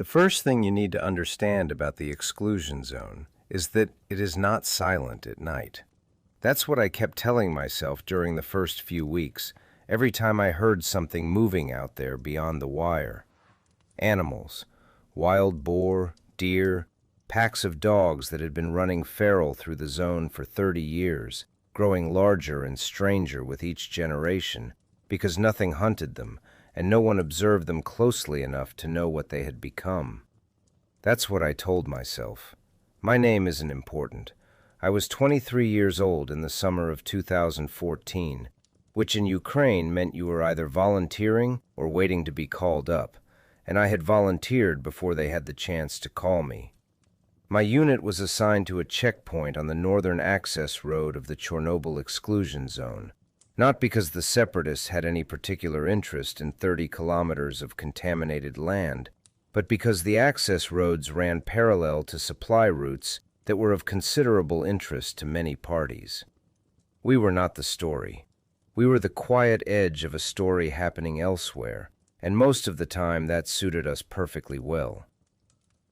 The first thing you need to understand about the exclusion zone is that it is not silent at night. That's what I kept telling myself during the first few weeks, every time I heard something moving out there beyond the wire. Animals, wild boar, deer, packs of dogs that had been running feral through the zone for 30 years, growing larger and stranger with each generation, because nothing hunted them, and no one observed them closely enough to know what they had become. That's what I told myself. My name isn't important. I was 23 years old in the summer of 2014, which in Ukraine meant you were either volunteering or waiting to be called up, and I had volunteered before they had the chance to call me. My unit was assigned to a checkpoint on the northern access road of the Chornobyl Exclusion zone, not because the separatists had any particular interest in 30 kilometers of contaminated land, but because the access roads ran parallel to supply routes that were of considerable interest to many parties. We were not the story. We were the quiet edge of a story happening elsewhere, and most of the time that suited us perfectly well.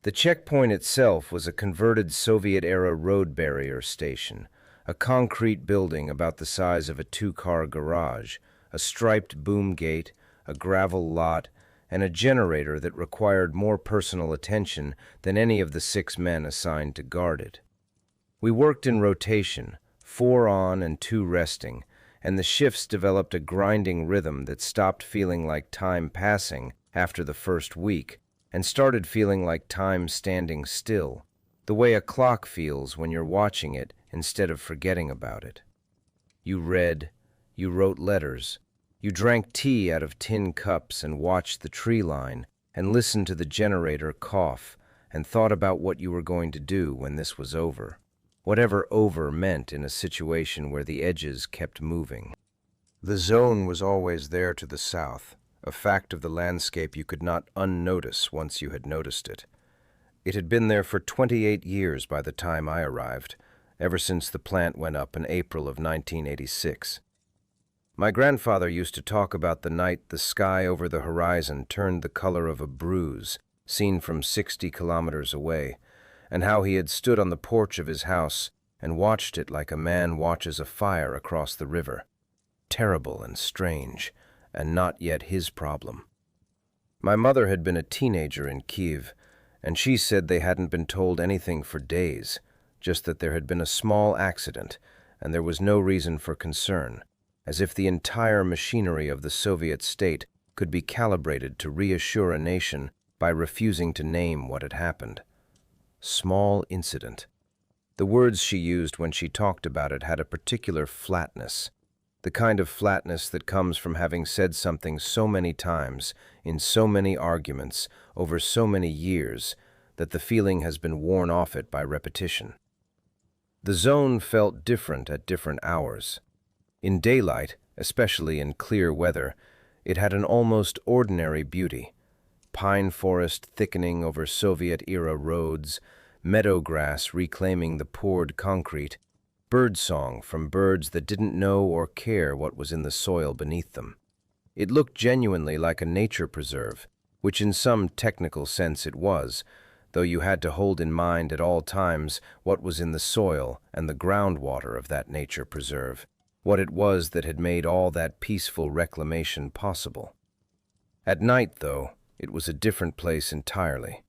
The checkpoint itself was a converted Soviet-era road barrier station, a concrete building about the size of a two-car garage, a striped boom gate, a gravel lot, and a generator that required more personal attention than any of the 6 men assigned to guard it. We worked in rotation, 4 on and 2 resting, and the shifts developed a grinding rhythm that stopped feeling like time passing after the first week and started feeling like time standing still, the way a clock feels when you're watching it instead of forgetting about it. You read, you wrote letters, you drank tea out of tin cups and watched the tree line and listened to the generator cough and thought about what you were going to do when this was over, whatever over meant in a situation where the edges kept moving. The zone was always there to the south, a fact of the landscape you could not unnotice once you had noticed it. It had been there for 28 years by the time I arrived, ever since the plant went up in April of 1986. My grandfather used to talk about the night the sky over the horizon turned the color of a bruise, seen from 60 kilometers away, and how he had stood on the porch of his house and watched it like a man watches a fire across the river. Terrible and strange, and not yet his problem. My mother had been a teenager in Kiev, and she said they hadn't been told anything for days, just that there had been a small accident, and there was no reason for concern, as if the entire machinery of the Soviet state could be calibrated to reassure a nation by refusing to name what had happened. Small incident. The words she used when she talked about it had a particular flatness, the kind of flatness that comes from having said something so many times, in so many arguments, over so many years, that the feeling has been worn off it by repetition. The zone felt different at different hours. In daylight, especially in clear weather, it had an almost ordinary beauty. Pine forest thickening over Soviet-era roads, meadow grass reclaiming the poured concrete, birdsong from birds that didn't know or care what was in the soil beneath them. It looked genuinely like a nature preserve, which in some technical sense it was, though you had to hold in mind at all times what was in the soil and the groundwater of that nature preserve, what it was that had made all that peaceful reclamation possible. At night, though, it was a different place entirely.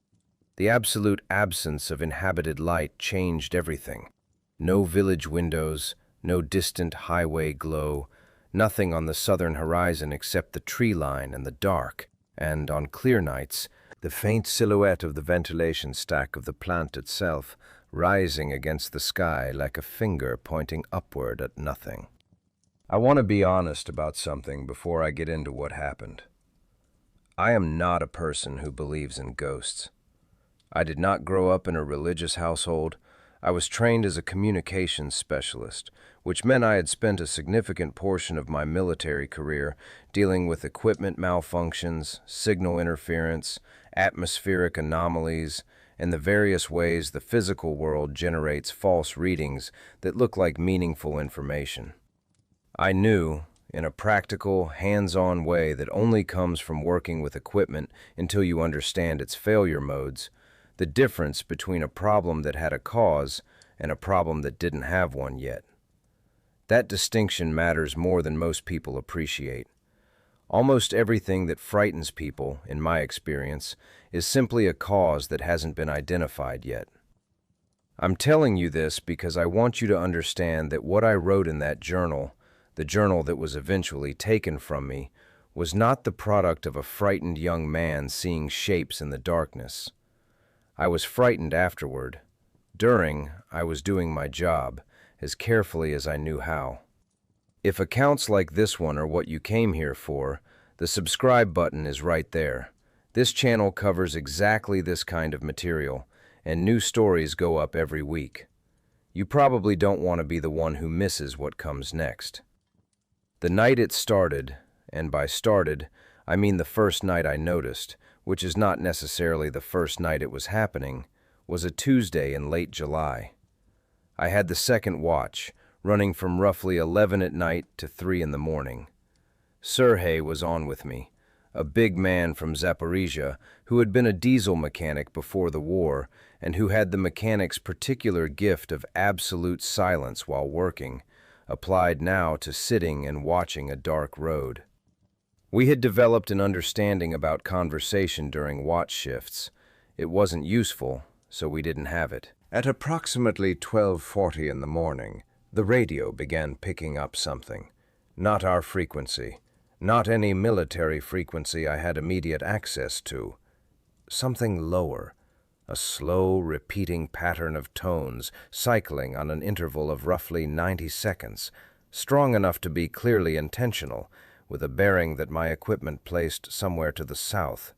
The absolute absence of inhabited light changed everything. No village windows, no distant highway glow, nothing on the southern horizon except the tree line and the dark, and, on clear nights, the faint silhouette of the ventilation stack of the plant itself rising against the sky like a finger pointing upward at nothing. I want to be honest about something before I get into what happened. I am not a person who believes in ghosts. I did not grow up in a religious household. I was trained as a communications specialist, which meant I had spent a significant portion of my military career dealing with equipment malfunctions, signal interference, atmospheric anomalies, and the various ways the physical world generates false readings that look like meaningful information. I knew, in a practical, hands-on way that only comes from working with equipment until you understand its failure modes, the difference between a problem that had a cause and a problem that didn't have one yet. That distinction matters more than most people appreciate. Almost everything that frightens people, in my experience, is simply a cause that hasn't been identified yet. I'm telling you this because I want you to understand that what I wrote in that journal, the journal that was eventually taken from me, was not the product of a frightened young man seeing shapes in the darkness. I was frightened afterward. During, I was doing my job, as carefully as I knew how. If accounts like this one are what you came here for, the subscribe button is right there. This channel covers exactly this kind of material, and new stories go up every week. You probably don't want to be the one who misses what comes next. The night it started, and by started, I mean the first night I noticed, which is not necessarily the first night it was happening, was a Tuesday in late July. I had the second watch, running from roughly 11 at night to 3 in the morning. Sergey was on with me, a big man from Zaporizhia who had been a diesel mechanic before the war and who had the mechanic's particular gift of absolute silence while working, applied now to sitting and watching a dark road. We had developed an understanding about conversation during watch shifts. It wasn't useful, so we didn't have it. At approximately 12:40 in the morning, the radio began picking up something. Not our frequency. Not any military frequency I had immediate access to. Something lower. A slow, repeating pattern of tones, cycling on an interval of roughly 90 seconds, strong enough to be clearly intentional, with a bearing that my equipment placed somewhere to the south,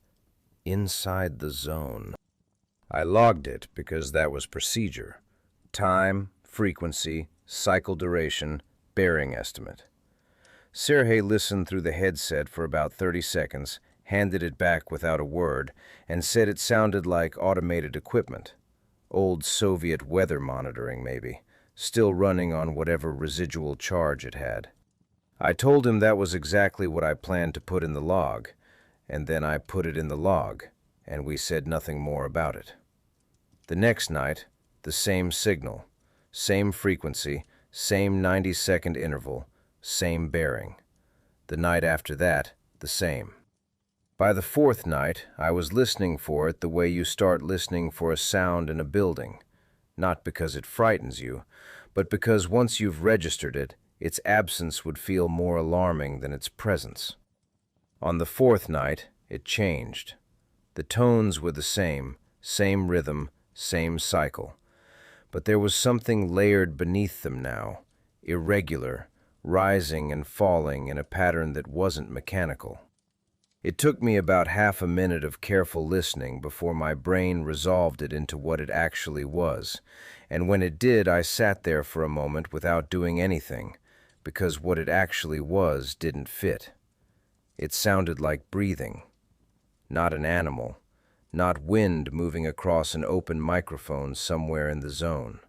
inside the zone. I logged it because that was procedure. Time, frequency, cycle duration, bearing estimate. Sergey listened through the headset for about 30 seconds, handed it back without a word, and said it sounded like automated equipment. Old Soviet weather monitoring, maybe, still running on whatever residual charge it had. I told him that was exactly what I planned to put in the log, and then I put it in the log, and we said nothing more about it. The next night, the same signal, same frequency, same 90-second interval, same bearing. The night after that, the same. By the fourth night, I was listening for it the way you start listening for a sound in a building, not because it frightens you, but because once you've registered it, its absence would feel more alarming than its presence. On the fourth night, it changed. The tones were the same rhythm, same cycle. But there was something layered beneath them now, irregular, rising and falling in a pattern that wasn't mechanical. It took me about half a minute of careful listening before my brain resolved it into what it actually was, and when it did, I sat there for a moment without doing anything, because what it actually was didn't fit. It sounded like breathing. Not an animal, not wind moving across an open microphone somewhere in the zone.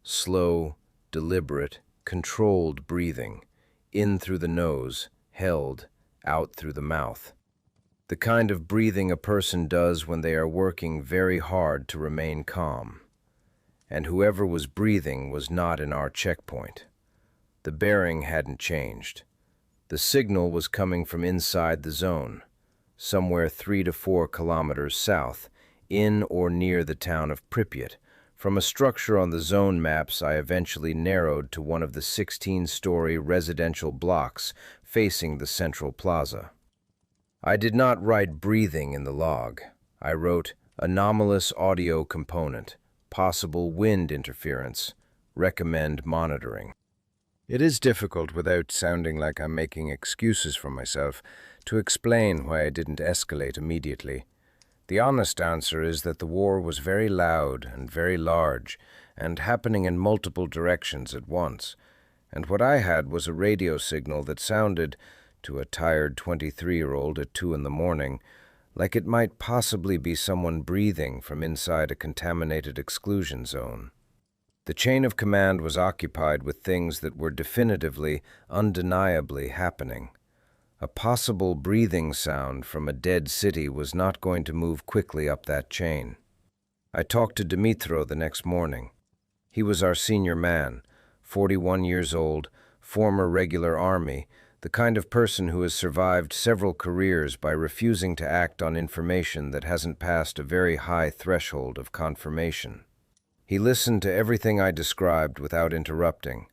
Slow, deliberate, controlled breathing, in through the nose, held, out through the mouth. The kind of breathing a person does when they are working very hard to remain calm. And whoever was breathing was not in our checkpoint. The bearing hadn't changed. The signal was coming from inside the zone, somewhere 3 to 4 kilometers south, in or near the town of Pripyat, from a structure on the zone maps I eventually narrowed to one of the 16-story residential blocks facing the central plaza. I did not write breathing in the log. I wrote anomalous audio component, possible wind interference, recommend monitoring. It is difficult, without sounding like I'm making excuses for myself, to explain why I didn't escalate immediately. The honest answer is that the war was very loud and very large, and happening in multiple directions at once, and what I had was a radio signal that sounded, to a tired 23-year-old at 2 in the morning, like it might possibly be someone breathing from inside a contaminated exclusion zone. The chain of command was occupied with things that were definitively, undeniably happening. A possible breathing sound from a dead city was not going to move quickly up that chain. I talked to Dimitro the next morning. He was our senior man, 41 years old, former regular army, the kind of person who has survived several careers by refusing to act on information that hasn't passed a very high threshold of confirmation. He listened to everything I described without interrupting.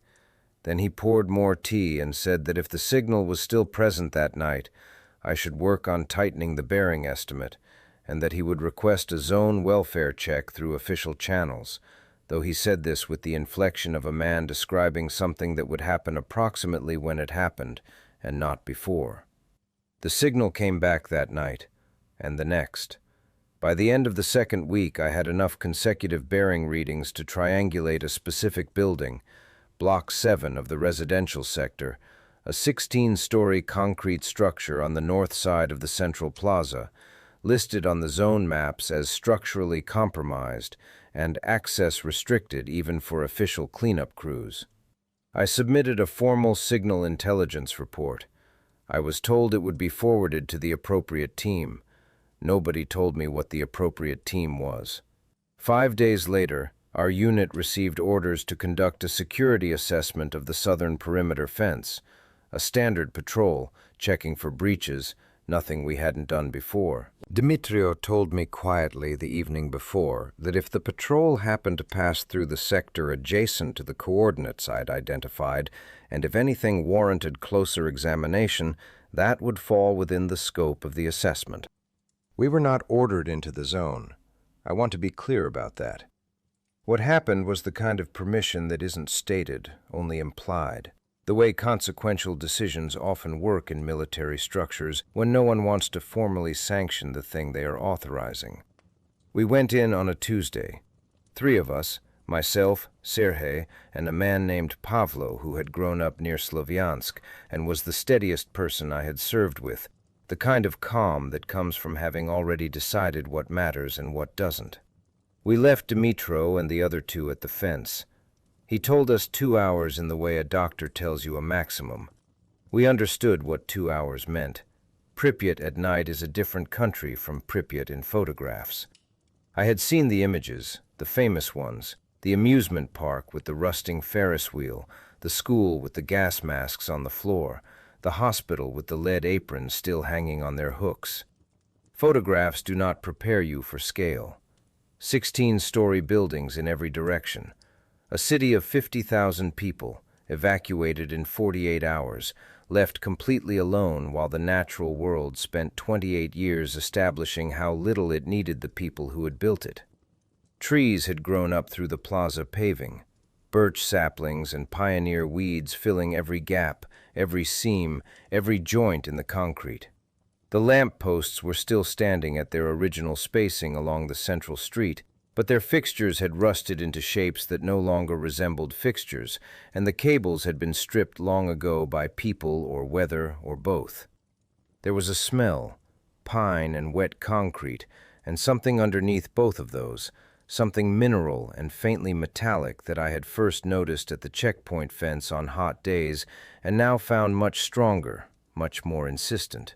Then he poured more tea and said that if the signal was still present that night, I should work on tightening the bearing estimate, and that he would request a zone welfare check through official channels, though he said this with the inflection of a man describing something that would happen approximately when it happened, and not before. The signal came back that night, and the next. By the end of the second week, I had enough consecutive bearing readings to triangulate a specific building, Block 7 of the residential sector, a 16-story concrete structure on the north side of the central plaza, listed on the zone maps as structurally compromised and access restricted even for official cleanup crews. I submitted a formal signal intelligence report. I was told it would be forwarded to the appropriate team. Nobody told me what the appropriate team was. 5 days later, our unit received orders to conduct a security assessment of the southern perimeter fence, a standard patrol, checking for breaches, nothing we hadn't done before. Dimitrio told me quietly the evening before that if the patrol happened to pass through the sector adjacent to the coordinates I'd identified, and if anything warranted closer examination, that would fall within the scope of the assessment. We were not ordered into the zone. I want to be clear about that. What happened was the kind of permission that isn't stated, only implied. The way consequential decisions often work in military structures when no one wants to formally sanction the thing they are authorizing. We went in on a Tuesday. 3 of us, myself, Sergei, and a man named Pavlo who had grown up near Slavyansk and was the steadiest person I had served with, the kind of calm that comes from having already decided what matters and what doesn't. We left Dimitro and the other 2 at the fence. He told us 2 hours in the way a doctor tells you a maximum. We understood what 2 hours meant. Pripyat at night is a different country from Pripyat in photographs. I had seen the images, the famous ones, the amusement park with the rusting Ferris wheel, the school with the gas masks on the floor, the hospital with the lead aprons still hanging on their hooks. Photographs do not prepare you for scale. 16-story buildings in every direction. A city of 50,000 people, evacuated in 48 hours, left completely alone while the natural world spent 28 years establishing how little it needed the people who had built it. Trees had grown up through the plaza paving, birch saplings and pioneer weeds filling every gap, every seam, every joint in the concrete. The lamp posts were still standing at their original spacing along the central street, but their fixtures had rusted into shapes that no longer resembled fixtures, and the cables had been stripped long ago by people or weather or both. There was a smell, pine and wet concrete, and something underneath both of those, something mineral and faintly metallic that I had first noticed at the checkpoint fence on hot days and now found much stronger, much more insistent.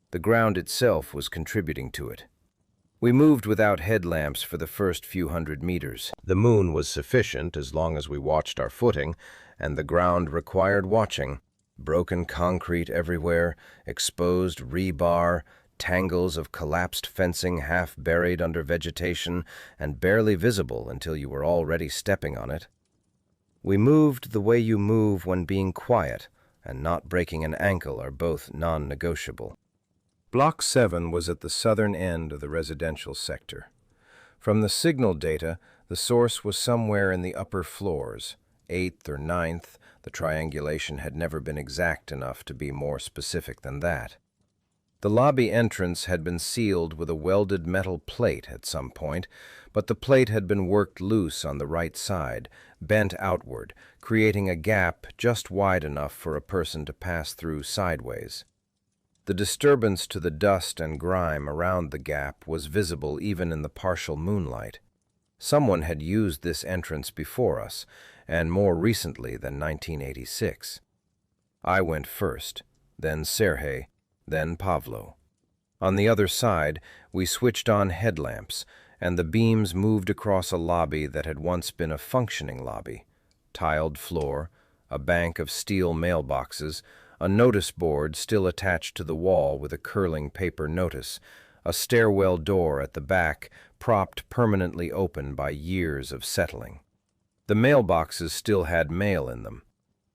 The ground itself was contributing to it. We moved without headlamps for the first few hundred meters. The moon was sufficient as long as we watched our footing, and the ground required watching. Broken concrete everywhere, exposed rebar, tangles of collapsed fencing half buried under vegetation and barely visible until you were already stepping on it. We moved the way you move when being quiet and not breaking an ankle are both non-negotiable. Block 7 was at the southern end of the residential sector. From the signal data, the source was somewhere in the upper floors, 8th or 9th. The triangulation had never been exact enough to be more specific than that. The lobby entrance had been sealed with a welded metal plate at some point, but the plate had been worked loose on the right side, bent outward, creating a gap just wide enough for a person to pass through sideways. The disturbance to the dust and grime around the gap was visible even in the partial moonlight. Someone had used this entrance before us, and more recently than 1986. I went first, then Sergei, then Pavlo. On the other side, we switched on headlamps, and the beams moved across a lobby that had once been a functioning lobby. Tiled floor, a bank of steel mailboxes, a notice board still attached to the wall with a curling paper notice, a stairwell door at the back propped permanently open by years of settling. The mailboxes still had mail in them,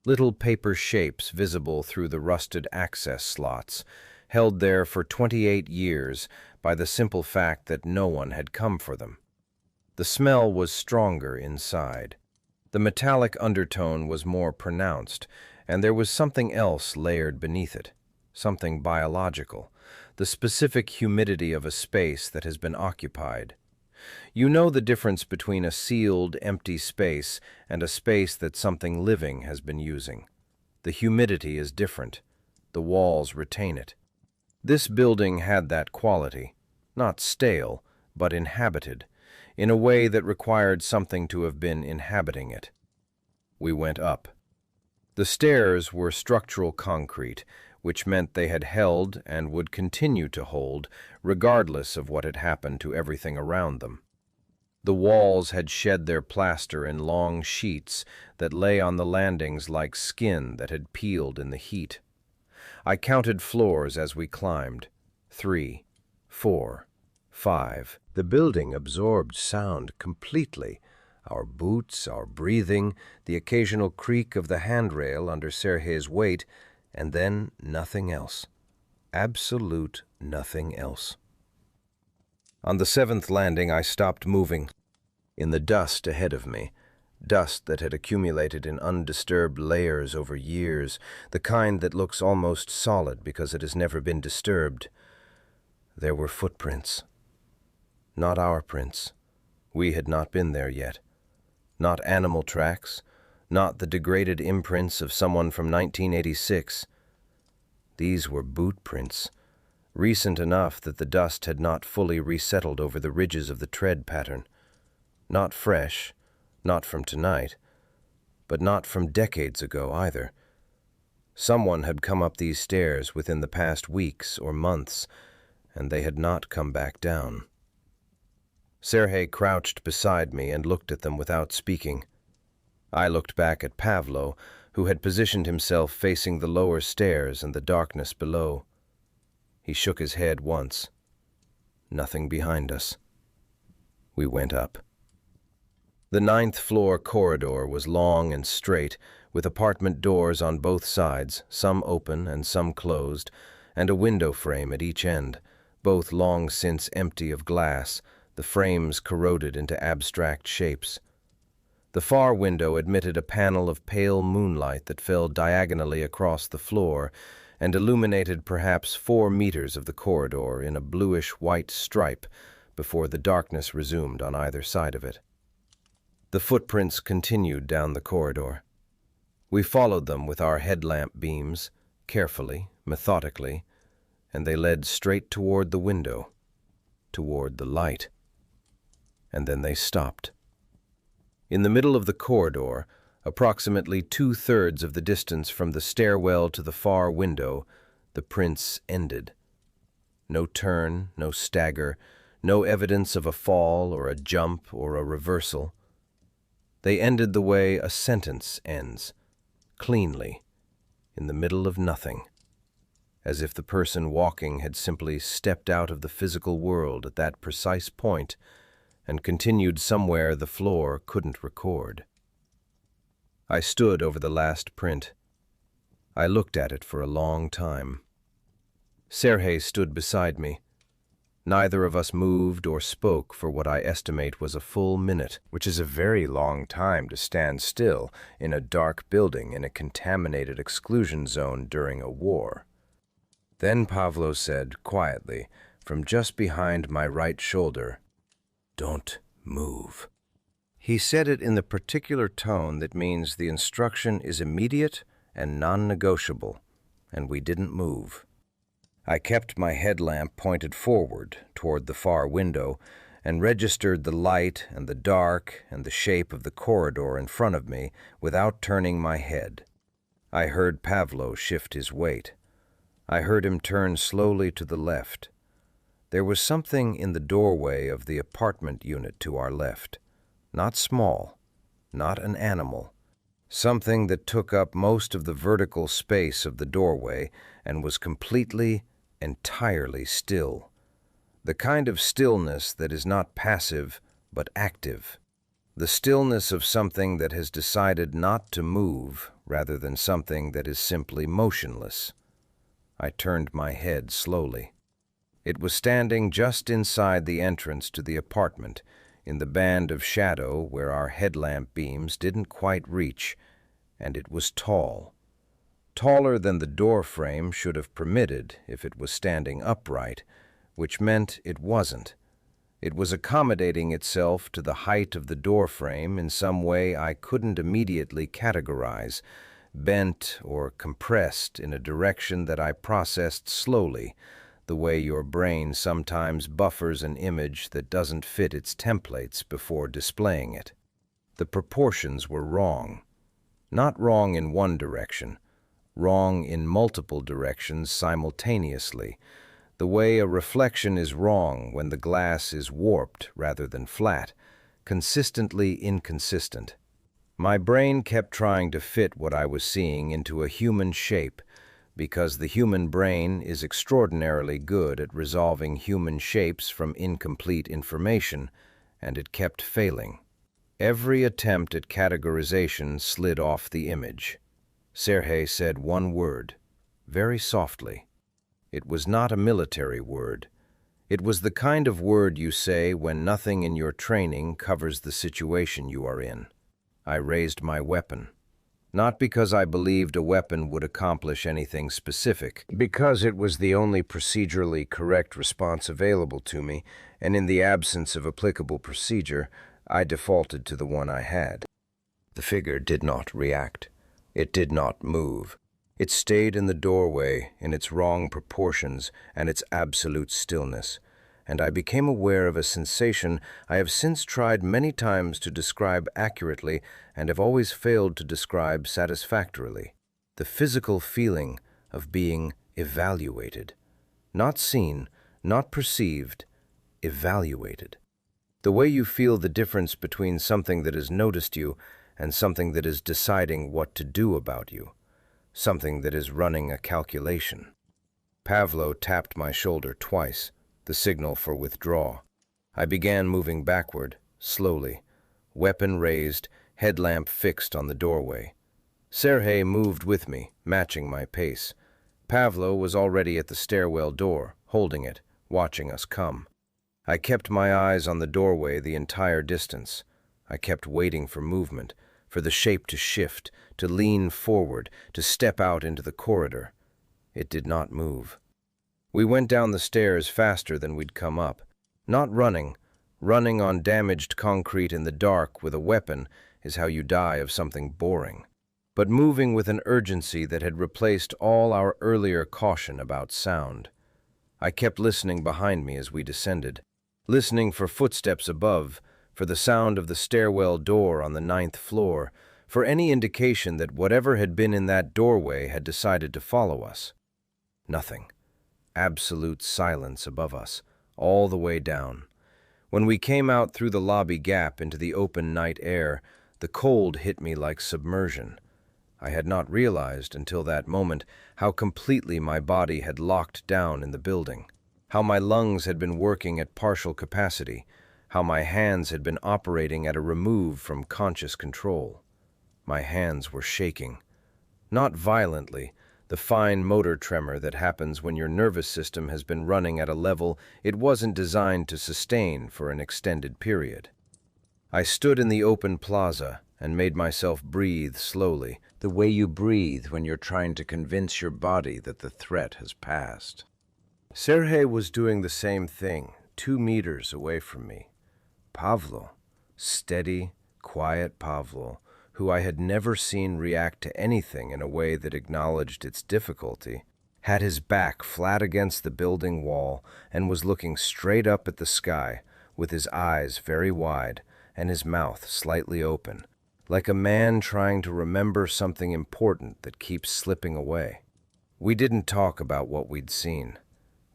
little paper shapes visible through the rusted access slots, held there for 28 years by the simple fact that no one had come for them. The smell was stronger inside. The metallic undertone was more pronounced, and there was something else layered beneath it, something biological, the specific humidity of a space that has been occupied. You know the difference between a sealed, empty space and a space that something living has been using. The humidity is different. The walls retain it. This building had that quality, not stale, but inhabited, in a way that required something to have been inhabiting it. We went up. The stairs were structural concrete, which meant they had held and would continue to hold, regardless of what had happened to everything around them. The walls had shed their plaster in long sheets that lay on the landings like skin that had peeled in the heat. I counted floors as we climbed. 3, 4, 5. The building absorbed sound completely. Our boots, our breathing, the occasional creak of the handrail under Sergei's weight, and then nothing else. Absolute nothing else. On the 7th landing, I stopped moving. In the dust ahead of me, dust that had accumulated in undisturbed layers over years, the kind that looks almost solid because it has never been disturbed, there were footprints. Not our prints. We had not been there yet. Not animal tracks, not the degraded imprints of someone from 1986. These were boot prints, recent enough that the dust had not fully resettled over the ridges of the tread pattern. Not fresh, not from tonight, but not from decades ago either. Someone had come up these stairs within the past weeks or months, and they had not come back down. Sergei crouched beside me and looked at them without speaking. I looked back at Pavlo, who had positioned himself facing the lower stairs and the darkness below. He shook his head once. Nothing behind us. We went up. The 9th floor corridor was long and straight, with apartment doors on both sides, some open and some closed, and a window frame at each end, both long since empty of glass, the frames corroded into abstract shapes. The far window admitted a panel of pale moonlight that fell diagonally across the floor and illuminated perhaps 4 meters of the corridor in a bluish-white stripe before the darkness resumed on either side of it. The footprints continued down the corridor. We followed them with our headlamp beams, carefully, methodically, and they led straight toward the window, toward the light. And then they stopped. In the middle of the corridor, approximately 2/3 of the distance from the stairwell to the far window, the prints ended. No turn, no stagger, no evidence of a fall or a jump or a reversal. They ended the way a sentence ends, cleanly, in the middle of nothing, as if the person walking had simply stepped out of the physical world at that precise point and continued somewhere the floor couldn't record. I stood over the last print. I looked at it for a long time. Sergei stood beside me. Neither of us moved or spoke for what I estimate was a full minute, which is a very long time to stand still in a dark building in a contaminated exclusion zone during a war. Then Pavlo said, quietly, from just behind my right shoulder, "Don't move." He said it in the particular tone that means the instruction is immediate and non-negotiable, and we didn't move. I kept my headlamp pointed forward toward the far window, and registered the light and the dark and the shape of the corridor in front of me without turning my head. I heard Pavlo shift his weight. I heard him turn slowly to the left. There was something in the doorway of the apartment unit to our left. Not small, not an animal. Something that took up most of the vertical space of the doorway and was completely, entirely still. The kind of stillness that is not passive, but active. The stillness of something that has decided not to move, rather than something that is simply motionless. I turned my head slowly. It was standing just inside the entrance to the apartment, in the band of shadow where our headlamp beams didn't quite reach, and it was tall. Taller than the door frame should have permitted if it was standing upright, which meant it wasn't. It was accommodating itself to the height of the door frame in some way I couldn't immediately categorize, bent or compressed in a direction that I processed slowly, the way your brain sometimes buffers an image that doesn't fit its templates before displaying it. The proportions were wrong. Not wrong in one direction, wrong in multiple directions simultaneously, the way a reflection is wrong when the glass is warped rather than flat, consistently inconsistent. My brain kept trying to fit what I was seeing into a human shape, because the human brain is extraordinarily good at resolving human shapes from incomplete information, and it kept failing. Every attempt at categorization slid off the image. Sergei said one word, very softly. It was not a military word. It was the kind of word you say when nothing in your training covers the situation you are in. I raised my weapon. Not because I believed a weapon would accomplish anything specific, because it was the only procedurally correct response available to me, and in the absence of applicable procedure, I defaulted to the one I had. The figure did not react. It did not move. It stayed in the doorway in its wrong proportions and its absolute stillness, and I became aware of a sensation I have since tried many times to describe accurately and have always failed to describe satisfactorily. The physical feeling of being evaluated. Not seen, not perceived, evaluated. The way you feel the difference between something that has noticed you and something that is deciding what to do about you. Something that is running a calculation. Pavlo tapped my shoulder twice, the signal for withdraw. I began moving backward, slowly, weapon raised, headlamp fixed on the doorway. Sergei moved with me, matching my pace. Pavlo was already at the stairwell door, holding it, watching us come. I kept my eyes on the doorway the entire distance. I kept waiting for movement, for the shape to shift, to lean forward, to step out into the corridor. It did not move. We went down the stairs faster than we'd come up. Not running. Running on damaged concrete in the dark with a weapon is how you die of something boring. But moving with an urgency that had replaced all our earlier caution about sound. I kept listening behind me as we descended, listening for footsteps above, for the sound of the stairwell door on the 9th floor, for any indication that whatever had been in that doorway had decided to follow us. Nothing. Absolute silence above us, all the way down. When we came out through the lobby gap into the open night air, the cold hit me like submersion. I had not realized until that moment how completely my body had locked down in the building, how my lungs had been working at partial capacity, how my hands had been operating at a remove from conscious control. My hands were shaking. Not violently, the fine motor tremor that happens when your nervous system has been running at a level it wasn't designed to sustain for an extended period. I stood in the open plaza and made myself breathe slowly, the way you breathe when you're trying to convince your body that the threat has passed. Sergei was doing the same thing, 2 meters away from me. Pavlo, steady, quiet Pavlo, who I had never seen react to anything in a way that acknowledged its difficulty, had his back flat against the building wall and was looking straight up at the sky, with his eyes very wide and his mouth slightly open, like a man trying to remember something important that keeps slipping away. We didn't talk about what we'd seen.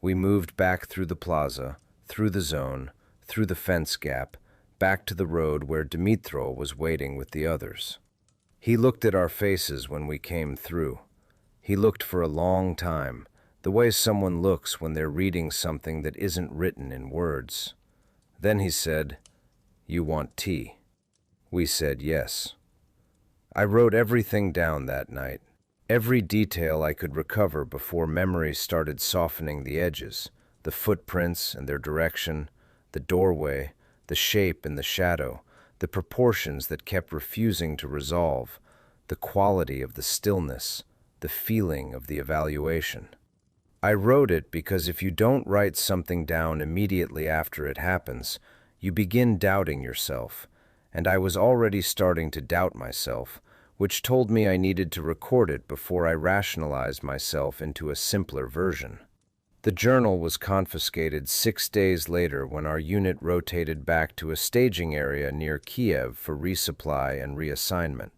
We moved back through the plaza, through the zone, through the fence gap, back to the road where Dmitro was waiting with the others. He looked at our faces when we came through. He looked for a long time, the way someone looks when they're reading something that isn't written in words. Then he said, "You want tea?" We said yes. I wrote everything down that night, every detail I could recover before memory started softening the edges, the footprints and their direction, the doorway, the shape and the shadow, the proportions that kept refusing to resolve, the quality of the stillness, the feeling of the evaluation. I wrote it because if you don't write something down immediately after it happens, you begin doubting yourself, and I was already starting to doubt myself, which told me I needed to record it before I rationalized myself into a simpler version. The journal was confiscated 6 days later when our unit rotated back to a staging area near Kiev for resupply and reassignment.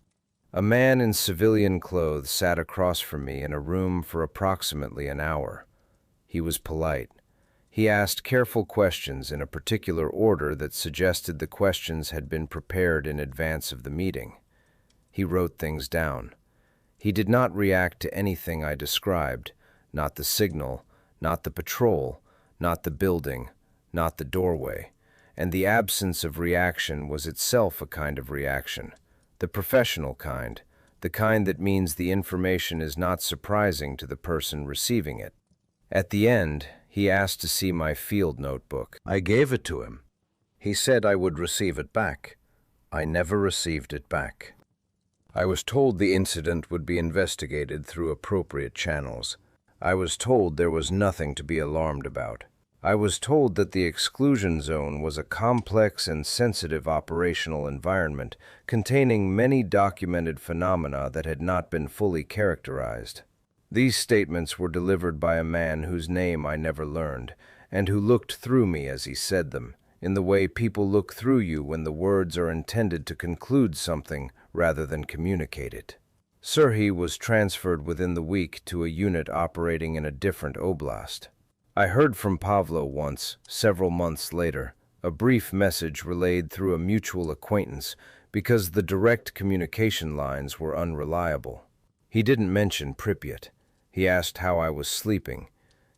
A man in civilian clothes sat across from me in a room for approximately an hour. He was polite. He asked careful questions in a particular order that suggested the questions had been prepared in advance of the meeting. He wrote things down. He did not react to anything I described, not the signal, not the patrol, not the building, not the doorway, and the absence of reaction was itself a kind of reaction. The professional kind, the kind that means the information is not surprising to the person receiving it. At the end, he asked to see my field notebook. I gave it to him. He said I would receive it back. I never received it back. I was told the incident would be investigated through appropriate channels. I was told there was nothing to be alarmed about. I was told that the exclusion zone was a complex and sensitive operational environment containing many documented phenomena that had not been fully characterized. These statements were delivered by a man whose name I never learned, and who looked through me as he said them, in the way people look through you when the words are intended to conclude something rather than communicate it. Serhiy was transferred within the week to a unit operating in a different oblast. I heard from Pavlo once, several months later, a brief message relayed through a mutual acquaintance because the direct communication lines were unreliable. He didn't mention Pripyat. He asked how I was sleeping.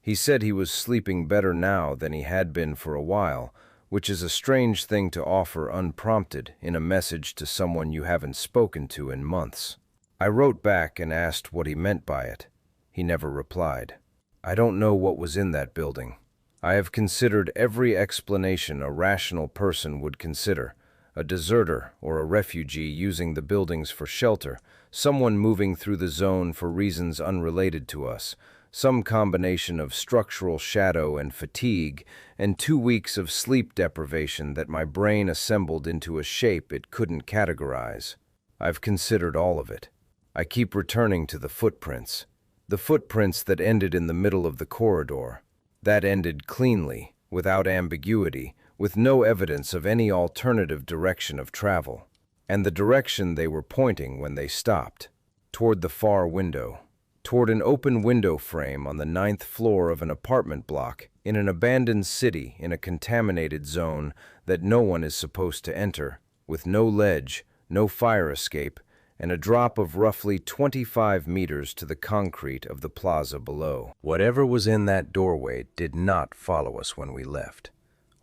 He said he was sleeping better now than he had been for a while, which is a strange thing to offer unprompted in a message to someone you haven't spoken to in months. I wrote back and asked what he meant by it. He never replied. I don't know what was in that building. I have considered every explanation a rational person would consider: a deserter or a refugee using the buildings for shelter, someone moving through the zone for reasons unrelated to us, some combination of structural shadow and fatigue, and 2 weeks of sleep deprivation that my brain assembled into a shape it couldn't categorize. I've considered all of it. I keep returning to the footprints that ended in the middle of the corridor. That ended cleanly, without ambiguity, with no evidence of any alternative direction of travel. And the direction they were pointing when they stopped, toward the far window, toward an open window frame on the 9th floor of an apartment block in an abandoned city in a contaminated zone that no one is supposed to enter, with no ledge, no fire escape, and a drop of roughly 25 meters to the concrete of the plaza below. Whatever was in that doorway did not follow us when we left.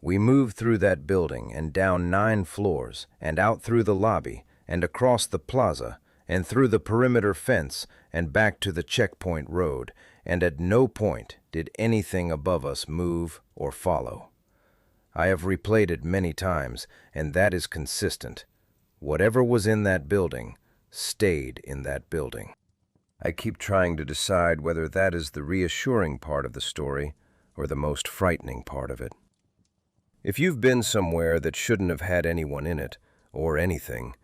We moved through that building and down 9 floors and out through the lobby and across the plaza and through the perimeter fence and back to the checkpoint road, and at no point did anything above us move or follow. I have replayed it many times, and that is consistent. Whatever was in that building stayed in that building. I keep trying to decide whether that is the reassuring part of the story or the most frightening part of it. If you've been somewhere that shouldn't have had anyone in it, or anything,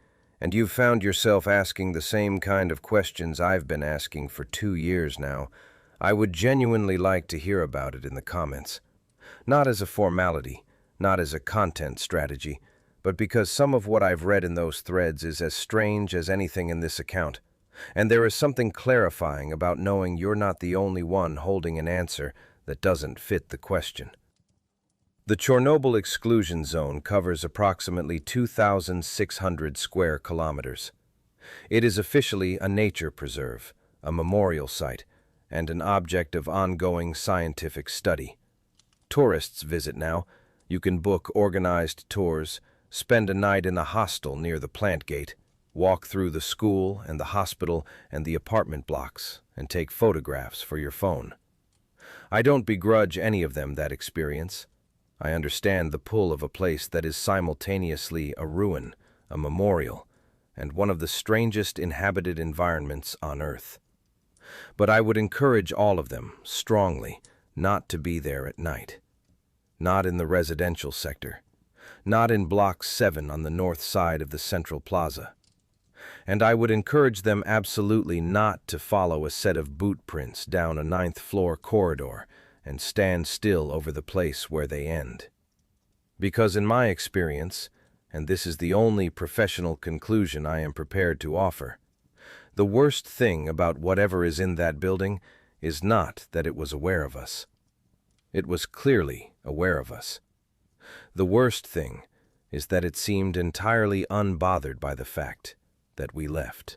and you've found yourself asking the same kind of questions I've been asking for 2 years now, I would genuinely like to hear about it in the comments. Not as a formality, not as a content strategy, but because some of what I've read in those threads is as strange as anything in this account, and there is something clarifying about knowing you're not the only one holding an answer that doesn't fit the question. The Chornobyl Exclusion Zone covers approximately 2,600 square kilometers. It is officially a nature preserve, a memorial site, and an object of ongoing scientific study. Tourists visit now. You can book organized tours, spend a night in a hostel near the plant gate, walk through the school and the hospital and the apartment blocks, and take photographs for your phone. I don't begrudge any of them that experience. I understand the pull of a place that is simultaneously a ruin, a memorial, and one of the strangest inhabited environments on Earth. But I would encourage all of them, strongly, not to be there at night. Not in the residential sector. Not in Block 7 on the north side of the central plaza. And I would encourage them absolutely not to follow a set of boot prints down a 9th-floor corridor and stand still over the place where they end. Because in my experience, and this is the only professional conclusion I am prepared to offer, the worst thing about whatever is in that building is not that it was aware of us. It was clearly aware of us. The worst thing is that it seemed entirely unbothered by the fact that we left.